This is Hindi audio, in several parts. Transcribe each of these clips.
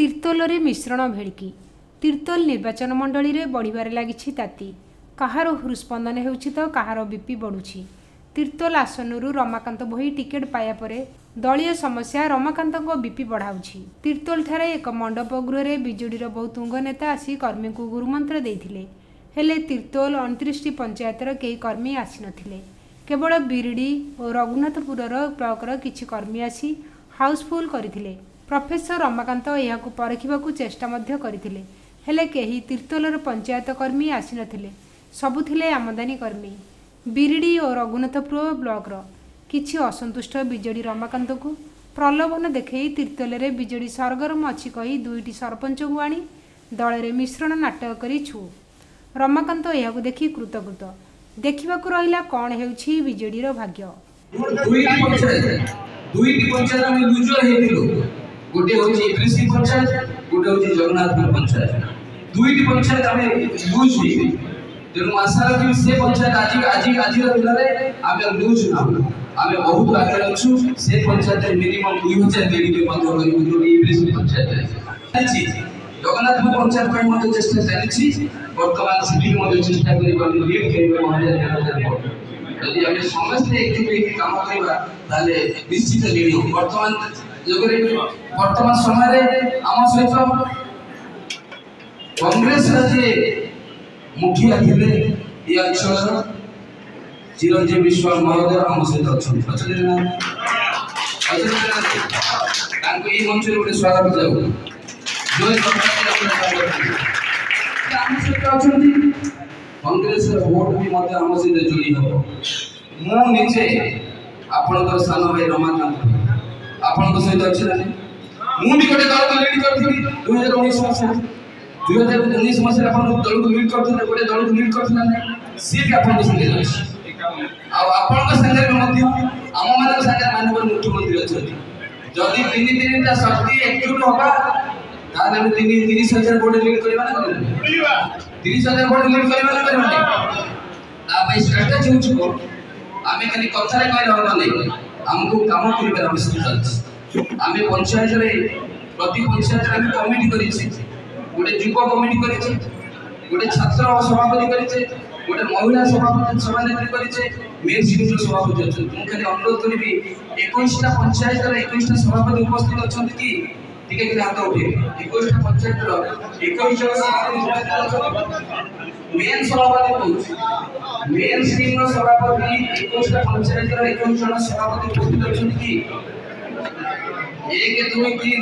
तीर्तोल मिश्रण भेड़की तीर्तोल निर्वाचन मंडली रे बढ़िबार लागिछि ताती कहार हृस्पंदन हेउछि तो कहार बीपी बढ़ुछि। तीर्तोल आसनरू रमाकांत भोई टिकेट पाया परे दलीय समस्या रमाकांत बीपी बढ़ाउछि। तीर्तोल ठारे एक मंडप गृह बीजेडीर बहु तुंग नेता आसी कर्मी को गुरुमंत्र देइथिले हेले तीर्तोल 29 पंचायतर केही कर्मी आसी नथिले। केवल बिरडी और रघुनाथपुरर ब्लॉकर किछि कर्मी आसी हाउसफुल करथिले। प्रोफेसर रमाकांत यहाकु परखिबाकु चेष्टा मध्य करथिले हेले केही तीर्तोलर पंचायत कर्मी आसी नथिले। सबु थिले आमदानी कर्मी। बिरडी और रघुनाथपुर ब्लॉकर किछि असंतुष्ट बीजेडी रमाकांत को प्रलोभन देखई तीर्तोल बीजेडी सरगरम अच्छी कही दुईटी सरपंच को आनी दल मिश्रण नाटक करी छु। रमाकांत यहाकु देखि कृतकृत। देखिबाकु रहिला कौन हेउछि बीजेडीर भाग्य। दुईटी पंचायत हम यूजुअल हेतिलो गोटे होची कृषि पंचायत गोटे होची जगन्नाथपुर पंचायत दुईटी पंचायत हम यूज ही तेनु आशा रखि से पंचायत आज दिन रे हम यूज ना हम बहुत आगे अछु से पंचायत मिनिमम 2000 देडी बंद करी जोडी कृषि पंचायत अछि जगन्नाथपुर पंचायत पर मते चेष्टा चलिछि वर्तमान सिटी मते चेष्टा करी बंद लीड केबे महाराज यदि आम समस्ते एक काम करवा ताले निश्चित लीड हो। वर्तमान जगरे वर्तमान समय आम सहित कांग्रेस जे मुखिया थिले ये अंचल चिरंजीव विश्वास महोदय आम सहित अच्छे ये मंच गोटे स्वागत जाऊ जो आम सहित अच्छा कांग्रेस वोट भी मत आम सहित जोड़ी हम मु निजे आपणकर सान भाई रमाकांत आपण सहित अच्छे ना मु भी गोटे दल को लीड करथि 2019 मसीहा 2019 मसीहा आपण दल को लीड करथि गोटे दल को लीड करथि ना सी भी आपण संगे अछि आ आपण के संगे मध्य आम मान संगे माननीय मुख्यमंत्री अछि जदि तीन ता शक्ति एकजुट होगा ताले हम 30,000 वोट लीड करबा ना 30,000 वोट लीड करबा ना करबा ता भाई स्ट्रेटजी उठो आमे खाली कथारे कहले होबा नै हमको काम करबा आवश्यक अछि। आमे पंचायत रे प्रति पंचायत रे कमिटी करि छी गोटे युवा कमिटी करि छी गोटे छात्र सभापति करि छी गोटे महिला सभापति सभानेत्री करि छी मेन सिटी सभापति अछि। मु खाली अनुरोध करबी 21 टा पंचायत रे 21 टा सभापति उपस्थित अछंती कि टिके के हाथ उठे 21 टा पंचायत रो 21 जन सभापति मेन सभापति को मेन स्ट्रीम रो सभापति 21 टा पंचायत रो 21 जन सभापति उपस्थित अछंती कि 1 2 3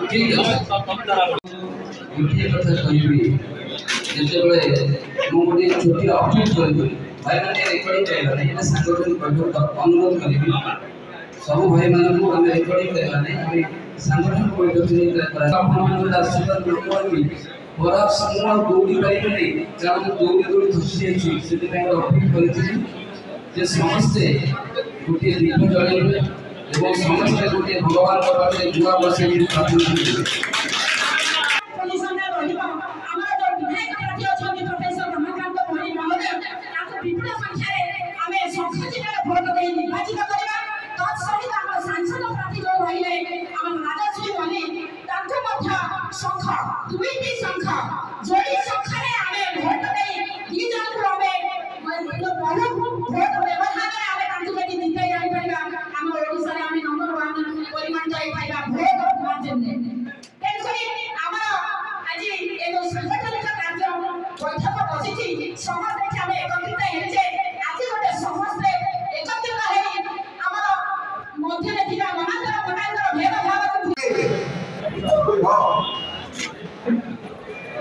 ठीक है गोटे कथा कहबी जेते मु गोटे छोटी अपडेट करबी भाई माने रेकर्डिंग करबा नै एटा सांगठनिक बैठक अनुरोध करबी सब भाई मान को हम रेकर्डिंग करबा नै हम सांगठनिक बैठक नै करा आपण मान आशीर्वाद करबी बराबर समूह दौड़ी पाइबे नै कारण दौड़ी खुशी अछि सेति ପାଇଁ अपडेट करथि जे समस्ते गोटे दीप जळेबे एवं समस्ते गोटे भगवान पाखे जुआ बसे प्रार्थना करिबे।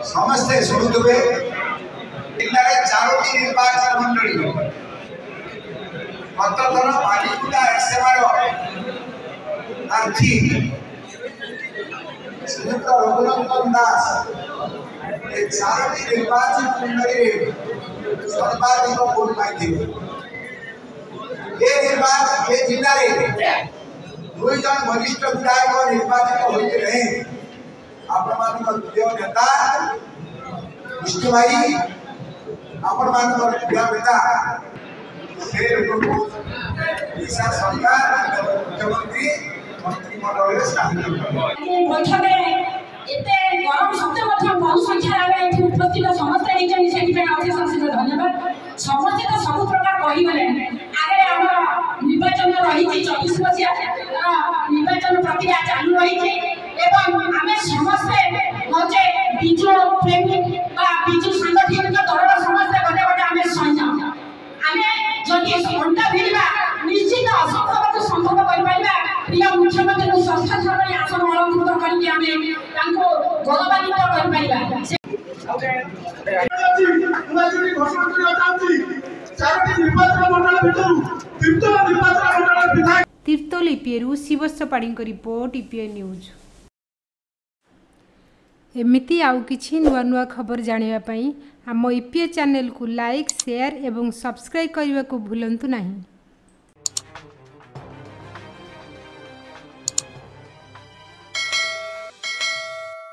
समस्ते शुणुवे जिले चारोटी निर्वाचन मंडली गतथर बालीकुला एसएमआर प्रार्थी श्रीयुक्त रघुनंदन दास ये चारोटी निर्वाचन मंडली सर्वाधिक वोट पाई ये जिले में 2 जन वरिष्ठ विधायक निर्वाचित होते रहे आपण प्रिय नेता विष्णु भाई आपण प्रिय नेता से सरकार मुख्यमंत्री मंत्रिमंडल सामिल बैठक एते गरम सत्य बहु संख्या उपस्थित समस्त अशेष धन्यवाद समस्ते तो सब प्रकार कहीगले आगे आम निर्वाचन रही 24 मसीहा निर्वाचन प्रक्रिया चालू रही आम समस्ते हजे विजु प्रेमी विजु सांगठनिक दल समस्ते गोटे गोटे आम सैन्य आम जदि अंडा भिड़ा निश्चित असंभव को संभव कर प्रिय मुख्यमंत्री को षष्ठ थर आसन अलंकृत करके गौरवान्वित कर तीर्तोल ईपीएरू शिवस्ස पाड़ी रिपोर्ट ईपीए न्यूज। एमिती आउ किछि नुआ नुआ खबर जानिबा पई आम ईपीए चैनल को लाइक शेयर एवं सब्सक्राइब करने को भूलंतु नहीं।